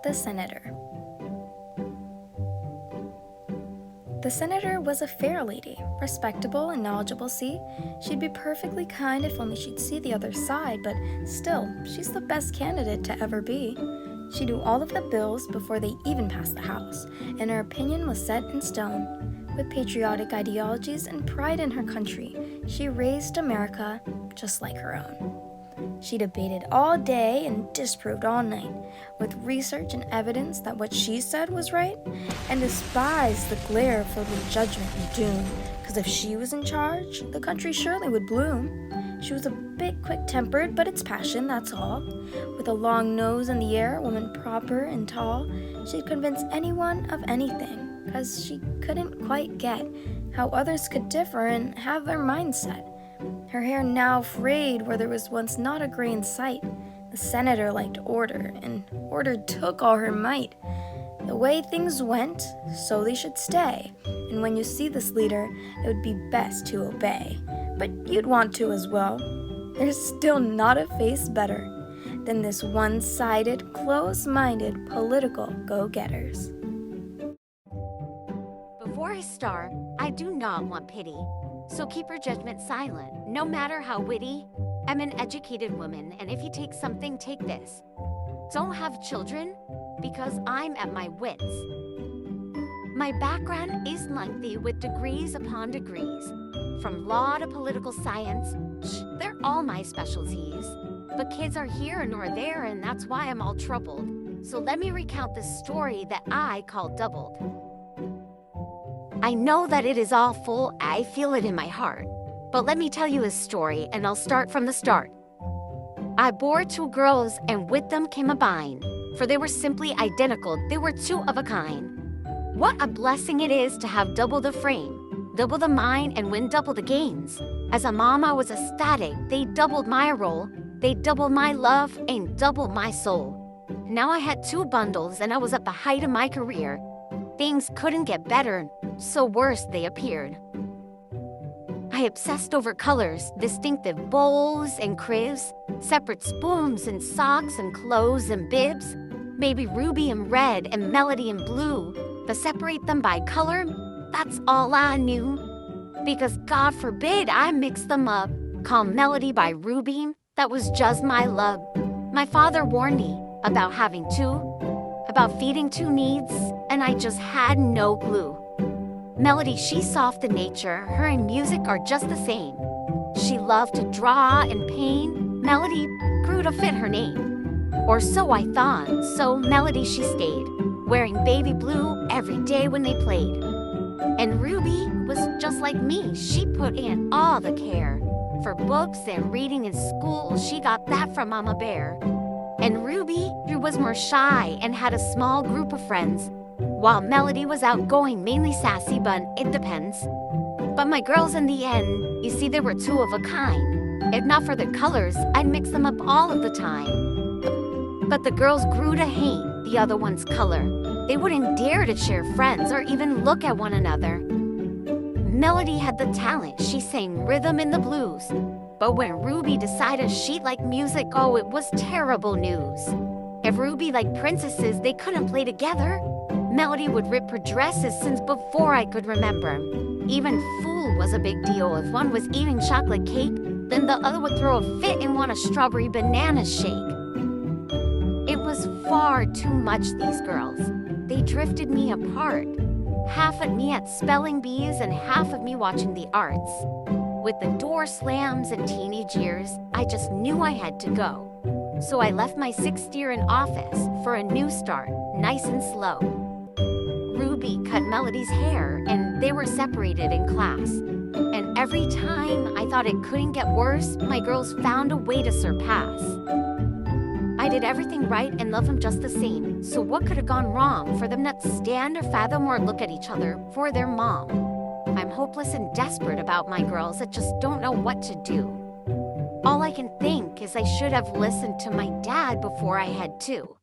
The Senator. The senator was a fair lady, respectable and knowledgeable. She'd be perfectly kind if only she'd see the other side, but still, she's the best candidate to ever be. She knew all of the bills before they even passed the House, and her opinion was set in stone. With patriotic ideologies and pride in her country, she raised America just like her own. She debated all day and disproved all night, with research and evidence that what she said was right, and despised the glare filled with judgment and doom, because if she was in charge, the country surely would bloom. She was a bit quick-tempered, but it's passion, that's all. With a long nose in the air, a woman proper and tall, she'd convince anyone of anything, because she couldn't quite get how others could differ and have their mindset. Her hair now frayed where there was once not a gray in sight. The senator liked order, and order took all her might. The way things went, so they should stay, and when you see this leader, it would be best to obey. But you'd want to as well. There's still not a face better than this one-sided, close-minded political go-getters. Before I start, I do not want pity. So keep your judgment silent, no matter how witty. I'm an educated woman, and if you take something, take this. Don't have children, because I'm at my wits. My background is lengthy with degrees upon degrees. From law to political science, they're all my specialties. But kids are here nor there, and that's why I'm all troubled. So let me recount this story that I call Doubled. I know that it is awful, I feel it in my heart. But let me tell you a story, and I'll start from the start. I bore two girls, and with them came a bind, for they were simply identical, they were two of a kind. What a blessing it is to have double the frame, double the mind, and win double the gains. As a mom, I was ecstatic, they doubled my role, they doubled my love, and doubled my soul. Now I had two bundles, and I was at the height of my career. Things couldn't get better, so worse they appeared. I obsessed over colors, distinctive bowls and cribs, separate spoons and socks and clothes and bibs, maybe ruby and red and melody and blue, but separate them by color, that's all I knew. Because God forbid I mix them up, call melody by ruby, that was just my love. My father warned me about having two, about feeding two needs, and I just had no clue. Melody, she's soft in nature, her and music are just the same. She loved to draw and paint, Melody grew to fit her name. Or so I thought, so Melody she stayed, wearing baby blue every day when they played. And Ruby was just like me, she put in all the care. For books and reading in school, she got that from Mama Bear. And Ruby was more shy and had a small group of friends, while Melody was outgoing, mainly sassy, but it depends. But my girls in the end, you see, they were two of a kind. If not for the colors, I'd mix them up all of the time. But the girls grew to hate the other one's color. They wouldn't dare to share friends or even look at one another. Melody had the talent, she sang rhythm in the blues. But when Ruby decided she liked music, oh, it was terrible news. If Ruby liked princesses, they couldn't play together. Melody would rip her dresses since before I could remember. Even fool was a big deal. If one was eating chocolate cake, then the other would throw a fit and want a strawberry banana shake. It was far too much, these girls. They drifted me apart. Half of me at spelling bees and half of me watching the arts. With the door slams and teenage years, I just knew I had to go. So I left my 6th year in office for a new start, nice and slow. Ruby cut Melody's hair, and they were separated in class. And every time I thought it couldn't get worse, my girls found a way to surpass. I did everything right and loved them just the same, so what could have gone wrong for them not to stand or fathom or look at each other for their mom? I'm hopeless and desperate about my girls that just don't know what to do. All I can think is I should have listened to my dad before I had two.